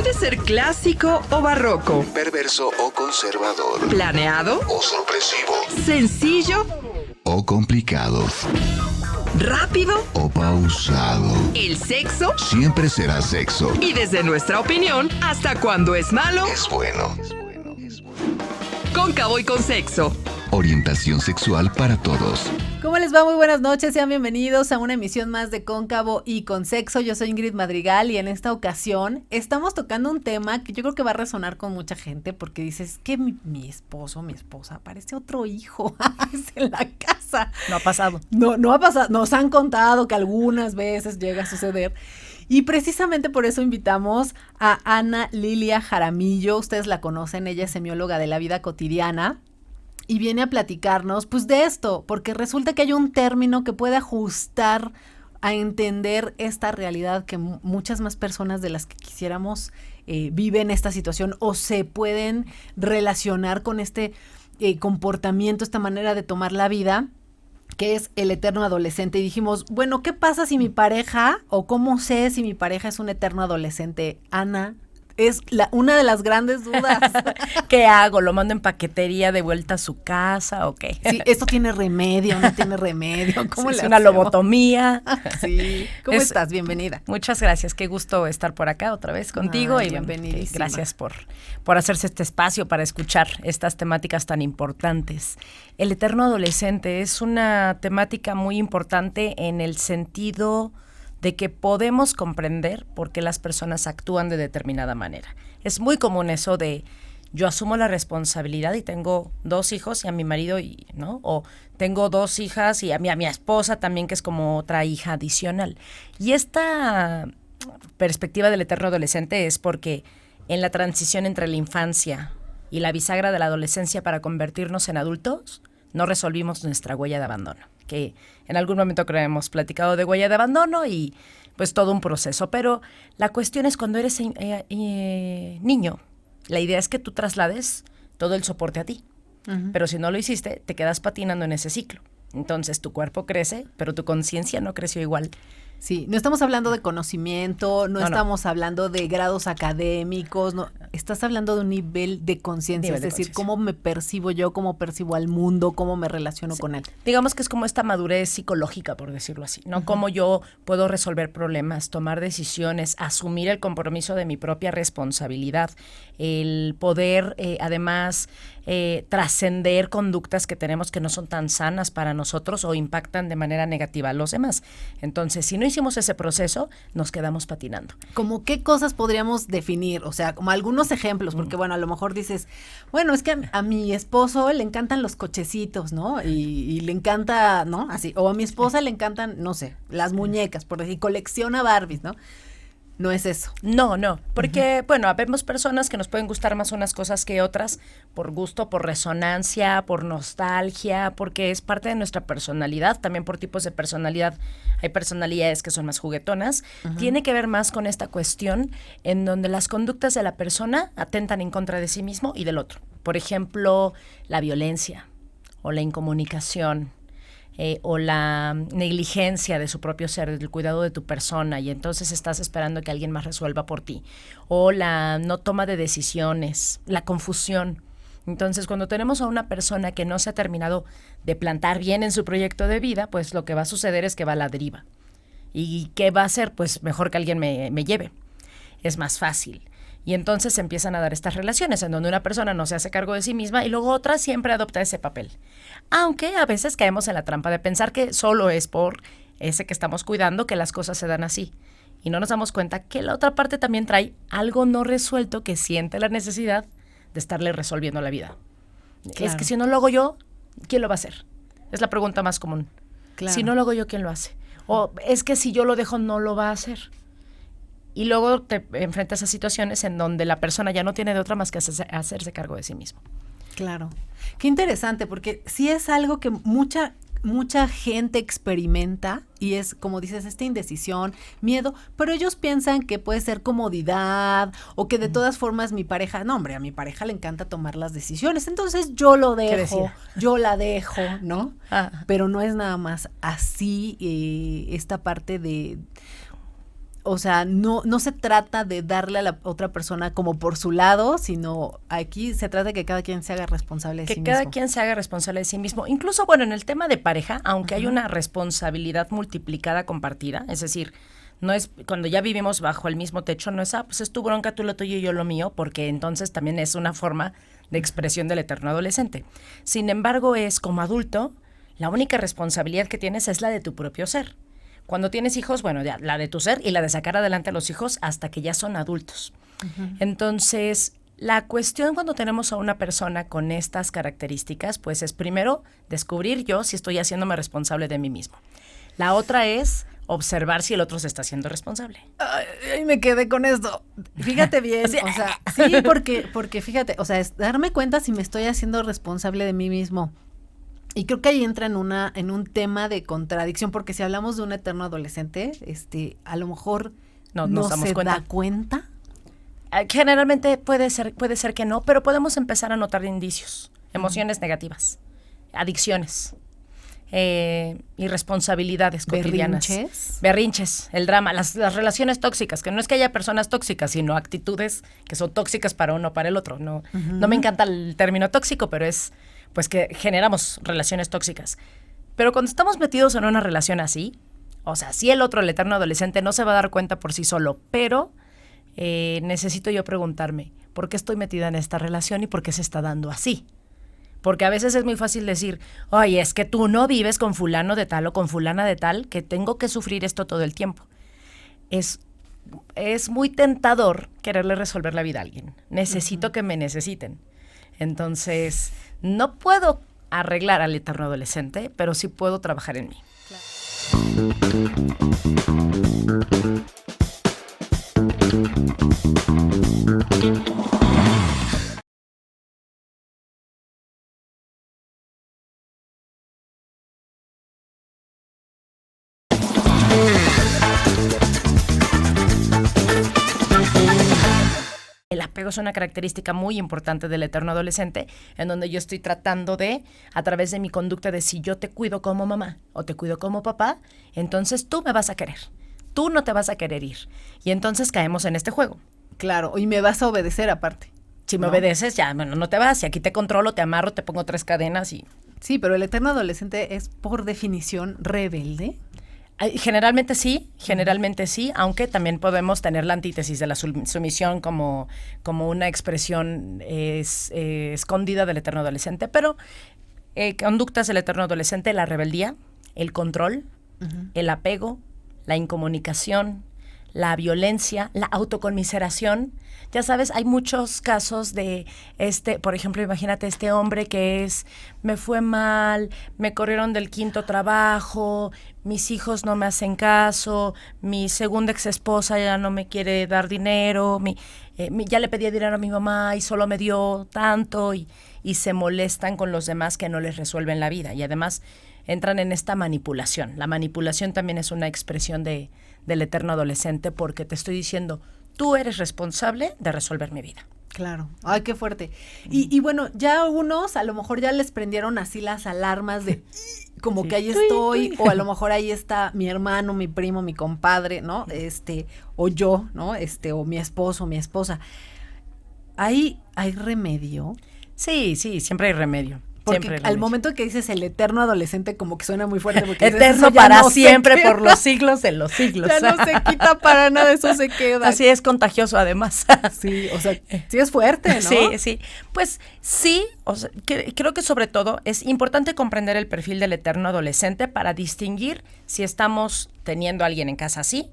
Puede ser clásico o barroco, perverso o conservador, planeado o sorpresivo, sencillo o complicado, rápido. o pausado. El sexo, Siempre será sexo. y desde nuestra opinión, hasta cuando es malo, Es bueno. cóncavo y con sexo. Orientación sexual para todos. ¿Cómo les va? Muy buenas noches, sean bienvenidos a una emisión más de Cóncavo y con Sexo. Yo soy Ingrid Madrigal y en esta ocasión estamos tocando un tema que yo creo que va a resonar con mucha gente porque dices que mi esposo, mi esposa, parece otro hijo es en la casa. No ha pasado. No ha pasado, nos han contado que algunas veces llega a suceder. Y precisamente por eso invitamos a Ana Lilia Jaramillo. Ustedes la conocen, ella es semióloga de la vida cotidiana. Y viene a platicarnos, pues, de esto, porque resulta que hay un término que puede ajustar a entender esta realidad que muchas más personas de las que quisiéramos viven esta situación o se pueden relacionar con este comportamiento, esta manera de tomar la vida, que es el eterno adolescente. Y dijimos, bueno, ¿qué pasa si mi pareja, o cómo sé si mi pareja es un eterno adolescente? Ana, es una de las grandes dudas. ¿Qué hago? ¿Lo mando en paquetería de vuelta a su casa o qué? Sí, ¿esto tiene remedio? ¿No tiene remedio? ¿Cómo Sí, le es una hacemos? lobotomía. Sí. ¿Cómo estás? Bienvenida. Muchas gracias. Qué gusto estar por acá otra vez contigo. Ay, Y bueno, bienvenidísima. gracias por hacerse este espacio para escuchar estas temáticas tan importantes. El eterno adolescente es una temática muy importante en el sentido de que podemos comprender por qué las personas actúan de determinada manera. Es muy común eso de yo asumo la responsabilidad y tengo 2 hijos y a mi marido, ¿no? O tengo 2 hijas y a mi esposa también, que es como otra hija adicional. Y esta perspectiva del eterno adolescente es porque en la transición entre la infancia y la bisagra de la adolescencia para convertirnos en adultos, no resolvimos nuestra huella de abandono, que en algún momento creo hemos platicado de huella de abandono y pues todo un proceso. Pero la cuestión es cuando eres niño, la idea es que tú traslades todo el soporte a ti. Uh-huh. Pero si no lo hiciste, te quedas patinando en ese ciclo. Entonces tu cuerpo crece, pero tu conciencia no creció igual. Sí, no estamos hablando de conocimiento, no estamos hablando de grados académicos, no, estás hablando de un nivel de conciencia, es decir, cómo me percibo yo, cómo percibo al mundo, cómo me relaciono con él. Digamos que es como esta madurez psicológica, por decirlo así, ¿no? Uh-huh. Cómo yo puedo resolver problemas, tomar decisiones, asumir el compromiso de mi propia responsabilidad, el poder, además, trascender conductas que tenemos que no son tan sanas para nosotros o impactan de manera negativa a los demás. Entonces, si no hicimos ese proceso, nos quedamos patinando. ¿Cómo qué cosas podríamos definir? O sea, como algunos ejemplos, porque bueno, a lo mejor dices, bueno, es que a mi esposo le encantan los cochecitos, ¿no? Y le encanta, ¿no? Así, o a mi esposa le encantan, no sé, las muñecas, por decir, colecciona Barbies, ¿no? No es eso. No, porque, bueno, habemos personas que nos pueden gustar más unas cosas que otras por gusto, por resonancia, por nostalgia, porque es parte de nuestra personalidad, también por tipos de personalidad. Hay personalidades que son más juguetonas. Uh-huh. Tiene que ver más con esta cuestión en donde las conductas de la persona atentan en contra de sí mismo y del otro. Por ejemplo, la violencia o la incomunicación. O la negligencia de su propio ser, del cuidado de tu persona, y entonces estás esperando que alguien más resuelva por ti. O la no toma de decisiones, la confusión. Entonces, cuando tenemos a una persona que no se ha terminado de plantar bien en su proyecto de vida, pues lo que va a suceder es que va a la deriva. ¿Y qué va a hacer? Pues mejor que alguien me lleve. Es más fácil. Y entonces se empiezan a dar estas relaciones en donde una persona no se hace cargo de sí misma y luego otra siempre adopta ese papel. Aunque a veces caemos en la trampa de pensar que solo es por ese que estamos cuidando que las cosas se dan así. Y no nos damos cuenta que la otra parte también trae algo no resuelto que siente la necesidad de estarle resolviendo la vida. Claro. Es que si no lo hago yo, ¿quién lo va a hacer? Es la pregunta más común. Claro. Si no lo hago yo, ¿quién lo hace? O es que si yo lo dejo, no lo va a hacer. Y luego te enfrentas a situaciones en donde la persona ya no tiene de otra más que hacerse cargo de sí mismo. Claro. Qué interesante, porque sí es algo que mucha gente experimenta y es, como dices, esta indecisión, miedo, pero ellos piensan que puede ser comodidad o que de todas formas mi pareja, no hombre, a mi pareja le encanta tomar las decisiones, entonces yo lo dejo, yo la dejo, ¿no? Pero no es nada más así esta parte de o sea, no se trata de darle a la otra persona como por su lado, sino aquí se trata de que cada quien se haga responsable de sí mismo. Que cada quien se haga responsable de sí mismo. Incluso, bueno, en el tema de pareja, aunque hay una responsabilidad multiplicada compartida, es decir, no es cuando ya vivimos bajo el mismo techo, no es, pues es tu bronca, tú lo tuyo y yo lo mío, porque entonces también es una forma de expresión del eterno adolescente. Sin embargo, es como adulto, la única responsabilidad que tienes es la de tu propio ser. Cuando tienes hijos, bueno, ya la de tu ser y la de sacar adelante a los hijos hasta que ya son adultos. Entonces, la cuestión cuando tenemos a una persona con estas características, pues es primero descubrir yo si estoy haciéndome responsable de mí mismo. La otra es observar si el otro se está haciendo responsable. Ay, me quedé con esto. Fíjate bien, o sea, sí, porque fíjate, o sea, es darme cuenta si me estoy haciendo responsable de mí mismo. Y creo que ahí entra en un tema de contradicción, porque si hablamos de un eterno adolescente, a lo mejor no se da cuenta. Generalmente puede ser que no, pero podemos empezar a notar indicios, emociones negativas, adicciones, irresponsabilidades cotidianas. Berrinches, el drama, las relaciones tóxicas, que no es que haya personas tóxicas, sino actitudes que son tóxicas para uno o para el otro. No me encanta el término tóxico, pero es pues que generamos relaciones tóxicas. Pero cuando estamos metidos en una relación así, o sea, sí el otro, el eterno adolescente, no se va a dar cuenta por sí solo, pero necesito yo preguntarme, ¿por qué estoy metida en esta relación y por qué se está dando así? Porque a veces es muy fácil decir, oye, es que tú no vives con fulano de tal o con fulana de tal, que tengo que sufrir esto todo el tiempo. Es muy tentador quererle resolver la vida a alguien. Necesito que me necesiten. Entonces, no puedo arreglar al eterno adolescente, pero sí puedo trabajar en mí. El apego es una característica muy importante del eterno adolescente, en donde yo estoy tratando de, a través de mi conducta, de si yo te cuido como mamá o te cuido como papá, entonces tú me vas a querer. Tú no te vas a querer ir. Y entonces caemos en este juego. Claro, y me vas a obedecer aparte. Si me obedeces, ya, bueno, no te vas. Y aquí te controlo, te amarro, te pongo 3 cadenas y... Sí, pero el eterno adolescente es, por definición, rebelde. Generalmente sí, aunque también podemos tener la antítesis de la sumisión como una expresión escondida del eterno adolescente, pero conductas del eterno adolescente, la rebeldía, el control, el apego, la incomunicación, la violencia, la autoconmiseración. Ya sabes, hay muchos casos de por ejemplo, imagínate este hombre que me fue mal, me corrieron del 5º trabajo, mis hijos no me hacen caso, mi segunda exesposa ya no me quiere dar dinero, ya le pedí dinero a mi mamá y solo me dio tanto, y se molestan con los demás que no les resuelven la vida. Y además entran en esta manipulación. La manipulación también es una expresión del eterno adolescente, porque te estoy diciendo, tú eres responsable de resolver mi vida. Claro. Ay, qué fuerte. Y bueno, ya algunos a lo mejor ya les prendieron así las alarmas de como que ahí estoy, o a lo mejor ahí está mi hermano, mi primo, mi compadre, ¿no? O yo, ¿no? O mi esposo, mi esposa. ¿Hay remedio? Sí, siempre hay remedio. Porque al momento que dices el eterno adolescente, como que suena muy fuerte. Porque eterno dices, para no siempre, por los siglos de los siglos. Ya no se quita para nada, eso se queda. Así es contagioso, además. Sí, o sea, sí es fuerte, ¿no? Sí. Pues sí, o sea, creo que sobre todo es importante comprender el perfil del eterno adolescente para distinguir si estamos teniendo a alguien en casa así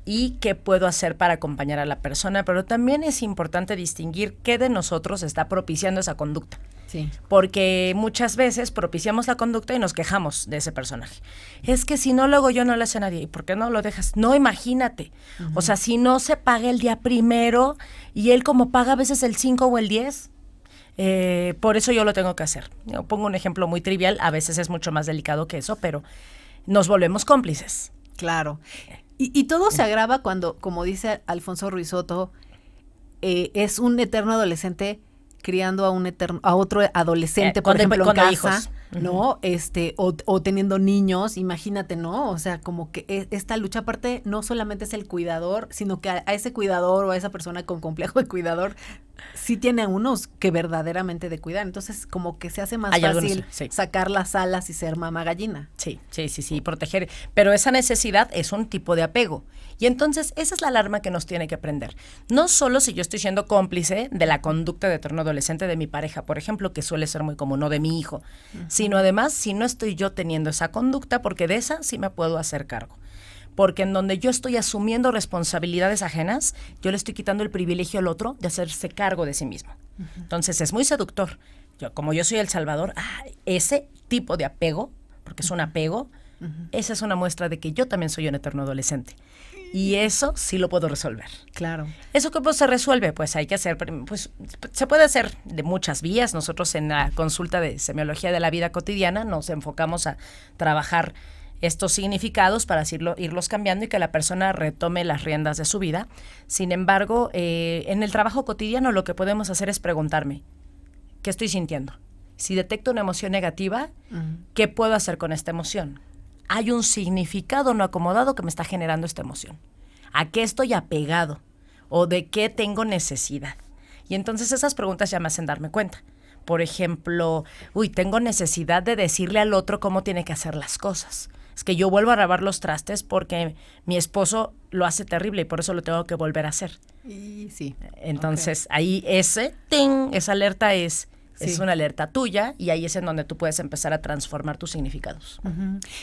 y qué puedo hacer para acompañar a la persona. Pero también es importante distinguir qué de nosotros está propiciando esa conducta. Sí. Porque muchas veces propiciamos la conducta y nos quejamos de ese personaje. Es que si no lo hago yo, no lo hace nadie. ¿Y por qué no lo dejas? No, imagínate. O sea, si no se paga el día primero y él como paga a veces el 5 o el 10, por eso yo lo tengo que hacer. Yo pongo un ejemplo muy trivial, a veces es mucho más delicado que eso, pero nos volvemos cómplices. Claro. Y todo se agrava cuando, como dice Alfonso Ruizotto, es un eterno adolescente criando a otro adolescente, por ejemplo, en casa. ¿no? O teniendo niños, imagínate, ¿no? O sea, como que esta lucha aparte no solamente es el cuidador, sino que a ese cuidador o a esa persona con complejo de cuidador sí tiene unos que verdaderamente de cuidar. Entonces, como que se hace más Hay fácil algunos, sí. sacar las alas y ser mamá gallina. Sí, proteger. Pero esa necesidad es un tipo de apego. Y entonces esa es la alarma que nos tiene que prender. No solo si yo estoy siendo cómplice de la conducta de eterno adolescente de mi pareja, por ejemplo, que suele ser muy común, o de mi hijo, sino además si no estoy yo teniendo esa conducta, porque de esa sí me puedo hacer cargo. Porque en donde yo estoy asumiendo responsabilidades ajenas, yo le estoy quitando el privilegio al otro de hacerse cargo de sí mismo. Entonces es muy seductor. Como yo soy el salvador, ese tipo de apego, porque es un apego, esa es una muestra de que yo también soy un eterno adolescente. Y eso sí lo puedo resolver. Claro. ¿Eso cómo se resuelve? Pues hay que hacer, pues se puede hacer de muchas vías. Nosotros en la consulta de semiología de la vida cotidiana nos enfocamos a trabajar estos significados para irlos cambiando y que la persona retome las riendas de su vida. Sin embargo, en el trabajo cotidiano lo que podemos hacer es preguntarme, ¿qué estoy sintiendo? Si detecto una emoción negativa, ¿qué puedo hacer con esta emoción? Hay un significado no acomodado que me está generando esta emoción. ¿A qué estoy apegado? ¿O de qué tengo necesidad? Y entonces esas preguntas ya me hacen darme cuenta. Por ejemplo, tengo necesidad de decirle al otro cómo tiene que hacer las cosas. Es que yo vuelvo a lavar los trastes porque mi esposo lo hace terrible y por eso lo tengo que volver a hacer. Y sí. Entonces, ahí esa alerta es una alerta tuya y ahí es en donde tú puedes empezar a transformar tus significados.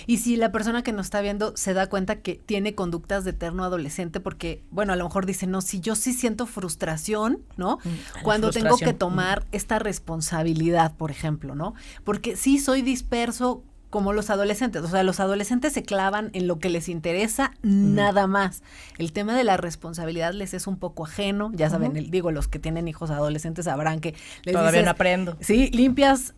Y si la persona que nos está viendo se da cuenta que tiene conductas de eterno adolescente, porque, bueno, a lo mejor dice, no, si yo sí siento frustración, ¿no? Cuando tengo que tomar esta responsabilidad, por ejemplo, ¿no? Porque sí soy disperso como los adolescentes, o sea, los adolescentes se clavan en lo que les interesa, nada más. El tema de la responsabilidad les es un poco ajeno, ya saben, los que tienen hijos adolescentes sabrán que les todavía dices, no aprendo. Sí, limpias,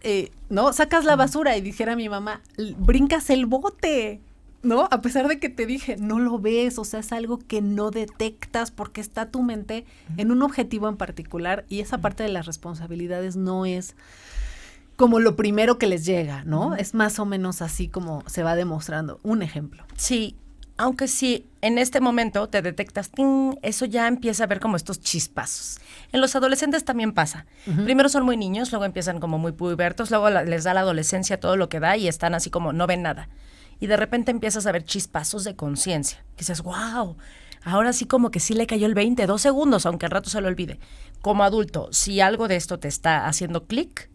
¿no? Sacas la basura y dijera mi mamá, brincas el bote, ¿no? A pesar de que te dije, no lo ves, o sea, es algo que no detectas porque está tu mente en un objetivo en particular y esa parte de las responsabilidades no es como lo primero que les llega, ¿no? Es más o menos así como se va demostrando. Un ejemplo. Sí, aunque sí, en este momento te detectas, eso ya empieza a ver como estos chispazos. En los adolescentes también pasa. Primero son muy niños, luego empiezan como muy pubertos, luego les da la adolescencia todo lo que da y están así como no ven nada. Y de repente empiezas a ver chispazos de conciencia. Que dices, wow, ahora sí como que sí le cayó el 20, 2 segundos, aunque al rato se lo olvide. Como adulto, si algo de esto te está haciendo clic,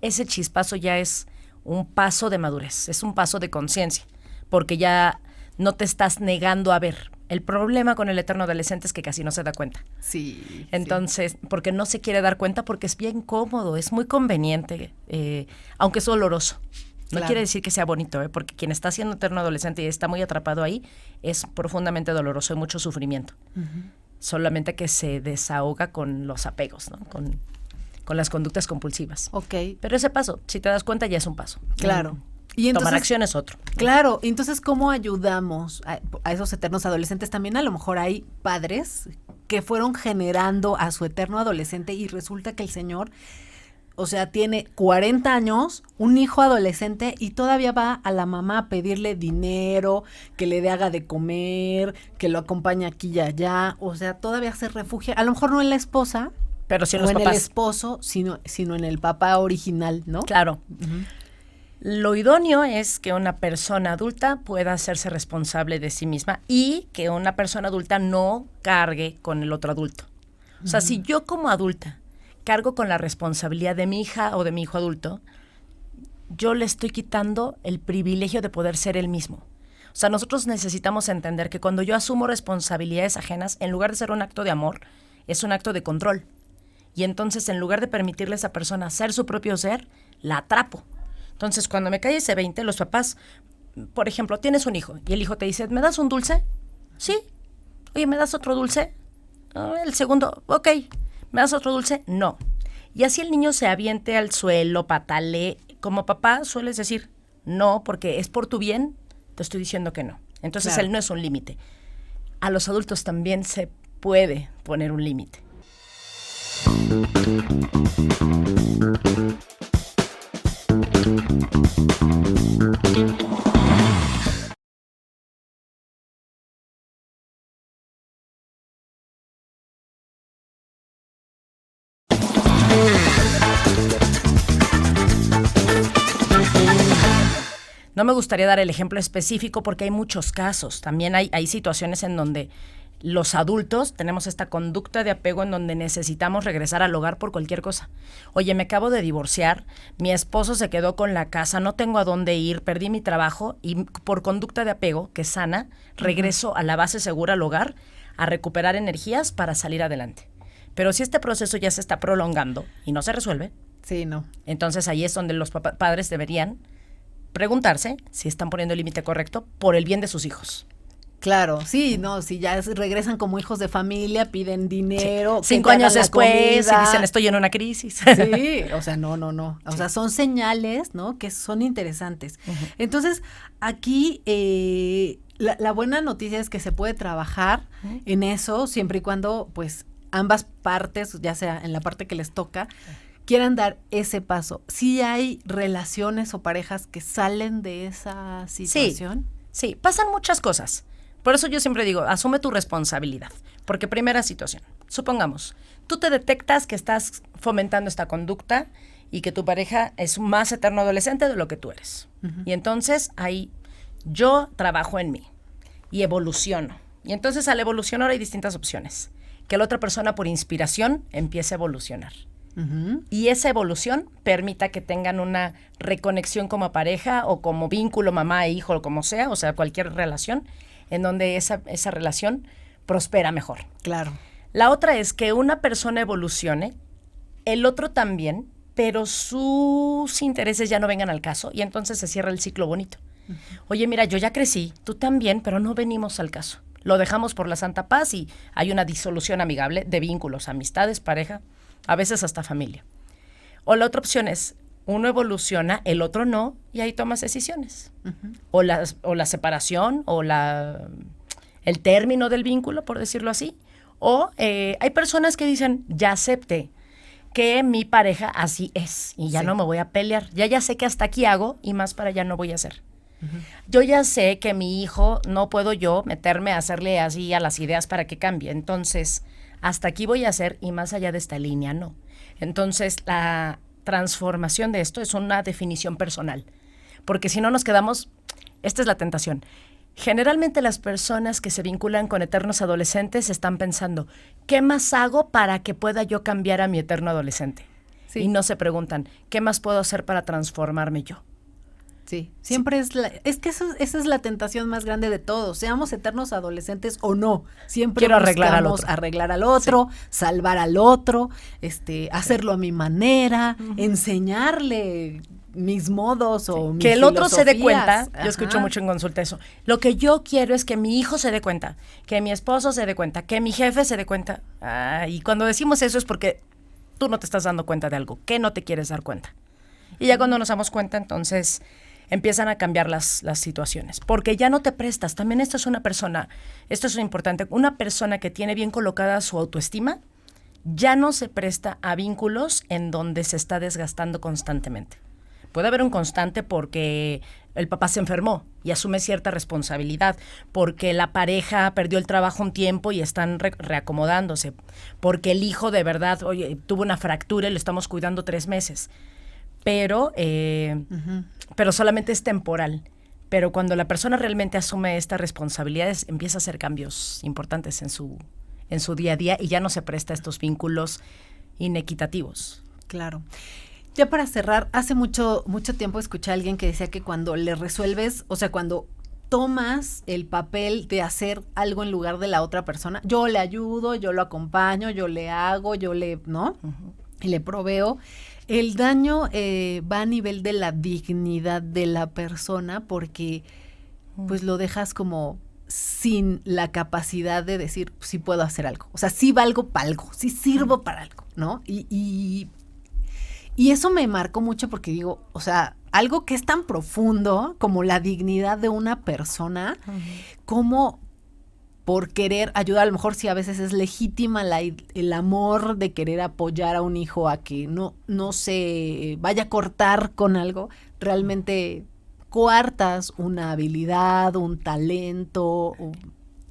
ese chispazo ya es un paso de madurez, es un paso de conciencia, porque ya no te estás negando a ver. El problema con el eterno adolescente es que casi no se da cuenta. Sí. Entonces, porque no se quiere dar cuenta, porque es bien cómodo, es muy conveniente, aunque es doloroso. No quiere decir que sea bonito, porque quien está siendo eterno adolescente y está muy atrapado ahí, es profundamente doloroso, hay mucho sufrimiento. Solamente que se desahoga con los apegos, ¿no? Con las conductas compulsivas. Ok. Pero ese paso, si te das cuenta, ya es un paso. Claro. Y entonces, tomar acción es otro. Claro. Entonces, ¿cómo ayudamos a esos eternos adolescentes? También a lo mejor hay padres que fueron generando a su eterno adolescente y resulta que el señor, o sea, tiene 40 años, un hijo adolescente y todavía va a la mamá a pedirle dinero, que le haga de comer, que lo acompañe aquí y allá. O sea, todavía se refugia, a lo mejor no en la esposa, pero sí en o los en papás. el esposo, sino en el papá original, ¿no? Claro. Lo idóneo es que una persona adulta pueda hacerse responsable de sí misma y que una persona adulta no cargue con el otro adulto. O sea, si yo como adulta cargo con la responsabilidad de mi hija o de mi hijo adulto, yo le estoy quitando el privilegio de poder ser él mismo. O sea, nosotros necesitamos entender que cuando yo asumo responsabilidades ajenas, en lugar de ser un acto de amor, es un acto de control. Y entonces, en lugar de permitirle a esa persona ser su propio ser, la atrapo. Entonces, cuando me cae ese 20, los papás, por ejemplo, tienes un hijo y el hijo te dice, ¿me das un dulce? Sí. Oye, ¿me das otro dulce? El segundo, ok. ¿Me das otro dulce? No. Y así el niño se aviente al suelo, patalee. Como papá sueles decir, no, porque es por tu bien, te estoy diciendo que no. Entonces, claro, él no es un límite. A los adultos también se puede poner un límite. No me gustaría dar el ejemplo específico porque hay muchos casos. También hay situaciones en donde los adultos tenemos esta conducta de apego en donde necesitamos regresar al hogar por cualquier cosa. Oye, me acabo de divorciar, mi esposo se quedó con la casa, no tengo a dónde ir, perdí mi trabajo y por conducta de apego, que es sana, regreso a la base segura, al hogar, a recuperar energías para salir adelante. Pero si este proceso ya se está prolongando y no se resuelve, Sí, no. entonces ahí es donde los padres deberían preguntarse si están poniendo el límite correcto por el bien de sus hijos. Claro, sí, no, si ya regresan como hijos de familia, piden dinero. que 5 te hagan años la después y comida. dicen estoy en una crisis. Sí, o sea, no. O sea, son señales, ¿no? Que son interesantes. Entonces, aquí la buena noticia es que se puede trabajar en eso siempre y cuando, pues, ambas partes, ya sea en la parte que les toca, quieran dar ese paso. Si hay relaciones o parejas que salen de esa situación. Sí, pasan muchas cosas. Por eso yo siempre digo, asume tu responsabilidad. Porque primera situación, supongamos, tú te detectas que estás fomentando esta conducta y que tu pareja es más eterno adolescente de lo que tú eres. Y entonces ahí yo trabajo en mí y evoluciono. Y entonces al evolucionar hay distintas opciones. Que la otra persona por inspiración empiece a evolucionar. Y esa evolución permita que tengan una reconexión como pareja o como vínculo mamá e hijo o como sea, o sea, cualquier relación en donde esa relación prospera mejor. Claro. La otra es que una persona evolucione, el otro también, pero sus intereses ya no vengan al caso y entonces se cierra el ciclo bonito. Oye, mira, yo ya crecí, tú también, pero no venimos al caso. Lo dejamos por la santa paz y hay una disolución amigable de vínculos, amistades, pareja, a veces hasta familia. O la otra opción es, uno evoluciona, el otro no, y ahí tomas decisiones. O la separación, o el término del vínculo, por decirlo así. O hay personas que dicen, ya acepté que mi pareja así es, y ya no me voy a pelear. Ya sé que hasta aquí hago, y más para allá no voy a hacer. Yo ya sé que mi hijo, no puedo yo meterme a hacerle así a las ideas para que cambie. Entonces, hasta aquí voy a hacer y más allá de esta línea, no. Entonces, la transformación de esto es una definición personal. Porque si no nos quedamos, esta es la tentación. Generalmente las personas que se vinculan con eternos adolescentes están pensando, ¿qué más hago para que pueda yo cambiar a mi eterno adolescente? Sí. Y no se preguntan, ¿qué más puedo hacer para transformarme yo? Sí, siempre es que esa es la tentación más grande de todos, seamos eternos adolescentes o no, siempre quiero arreglar al otro, salvar al otro, hacerlo a mi manera, enseñarle mis modos o mis que el otro se dé cuenta. Ajá. Yo escucho mucho en consulta eso. Lo que yo quiero es que mi hijo se dé cuenta, que mi esposo se dé cuenta, que mi jefe se dé cuenta. Y cuando decimos eso es porque tú no te estás dando cuenta de algo, que no te quieres dar cuenta. Y ya cuando nos damos cuenta, entonces empiezan a cambiar las situaciones, porque ya no te prestas. También esto es importante, una persona que tiene bien colocada su autoestima, ya no se presta a vínculos en donde se está desgastando constantemente. Puede haber un constante porque el papá se enfermó y asume cierta responsabilidad, porque la pareja perdió el trabajo un tiempo y están reacomodándose, porque el hijo de verdad, oye, tuvo una fractura y lo estamos cuidando 3 meses. Pero solamente es temporal. Pero cuando la persona realmente asume estas responsabilidades, empieza a hacer cambios importantes en su día a día y ya no se presta a estos vínculos inequitativos. Claro. Ya para cerrar, hace mucho tiempo escuché a alguien que decía que cuando le resuelves, o sea, cuando tomas el papel de hacer algo en lugar de la otra persona, yo le ayudo, yo lo acompaño, yo le hago, ¿no? Y le proveo. El daño va a nivel de la dignidad de la persona porque pues lo dejas como sin la capacidad de decir sí puedo hacer algo. O sea, sí valgo para algo, sí sirvo para algo, ¿no? Y eso me marcó mucho porque digo, o sea, algo que es tan profundo como la dignidad de una persona, como por querer ayudar, a lo mejor sí a veces es legítima el amor de querer apoyar a un hijo a que no se vaya a cortar con algo, realmente coartas una habilidad, un talento,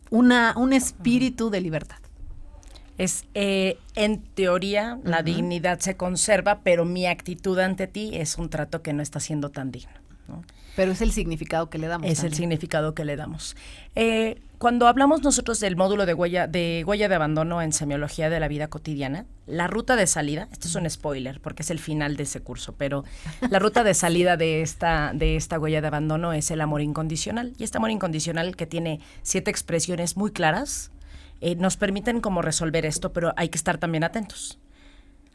un espíritu de libertad. En teoría, la dignidad se conserva, pero mi actitud ante ti es un trato que no está siendo tan digno. ¿no? Pero es el significado que le damos. Es el significado que le damos. Cuando hablamos nosotros del módulo de huella de abandono en semiología de la vida cotidiana, la ruta de salida, esto es un spoiler porque es el final de ese curso, pero la ruta de salida de esta huella de abandono es el amor incondicional. Y este amor incondicional, que tiene 7 expresiones muy claras, nos permiten como resolver esto, pero hay que estar también atentos.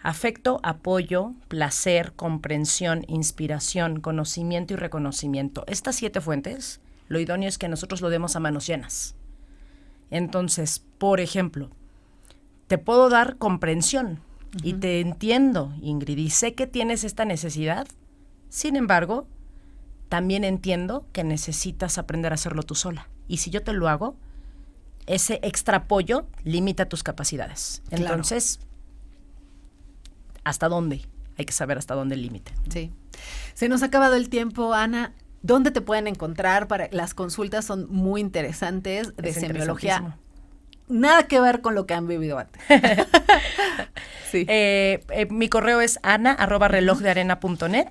Afecto, apoyo, placer, comprensión, inspiración, conocimiento y reconocimiento. Estas 7 fuentes, lo idóneo es que nosotros lo demos a manos llenas. Entonces, por ejemplo, te puedo dar comprensión y te entiendo, Ingrid, y sé que tienes esta necesidad. Sin embargo, también entiendo que necesitas aprender a hacerlo tú sola. Y si yo te lo hago, ese extra apoyo limita tus capacidades. Entonces, ¿hasta dónde? Hay que saber hasta dónde el límite. Sí. Se nos ha acabado el tiempo, Ana. ¿Dónde te pueden encontrar? Las consultas son muy interesantes de semiología. Nada que ver con lo que han vivido antes. Sí. Mi correo es ana@relojdearena.net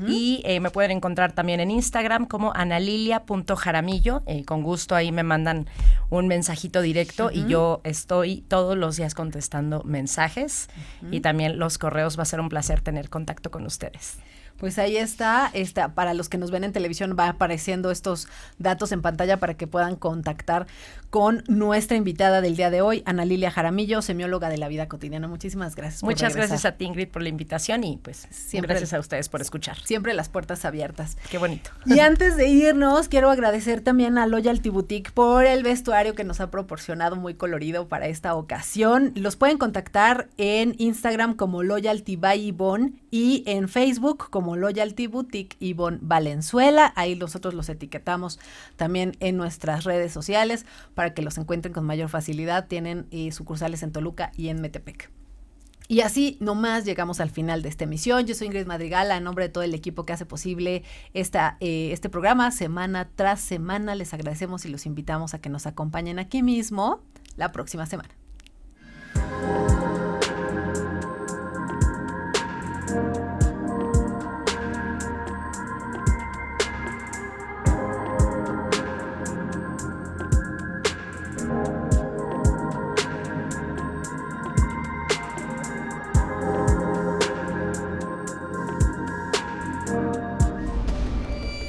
y me pueden encontrar también en Instagram como analilia.jaramillo. Con gusto ahí me mandan un mensajito directo y yo estoy todos los días contestando mensajes y también los correos. Va a ser un placer tener contacto con ustedes. Pues ahí está, para los que nos ven en televisión va apareciendo estos datos en pantalla para que puedan contactar con nuestra invitada del día de hoy, Ana Lilia Jaramillo, semióloga de la vida cotidiana. Muchísimas gracias por Muchas regresar. gracias a ti, Ingrid, por la invitación y pues Siempre, gracias a ustedes por escuchar. Siempre las puertas abiertas. Qué bonito. Y antes de irnos, quiero agradecer también a Loyalty Boutique por el vestuario que nos ha proporcionado muy colorido para esta ocasión. Los pueden contactar en Instagram como Loyalty by Ivonne y en Facebook como Loyalty Boutique Ivonne Valenzuela. Ahí nosotros los etiquetamos también en nuestras redes sociales para que los encuentren con mayor facilidad. Tienen sucursales en Toluca y en Metepec. Y así nomás llegamos al final de esta emisión. Yo soy Ingrid Madrigal, a nombre de todo el equipo que hace posible este programa semana tras semana. Les agradecemos y los invitamos a que nos acompañen aquí mismo la próxima semana.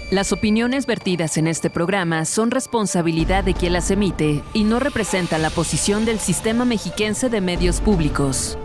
Las opiniones vertidas en este programa son responsabilidad de quien las emite y no representan la posición del Sistema Mexiquense de Medios Públicos.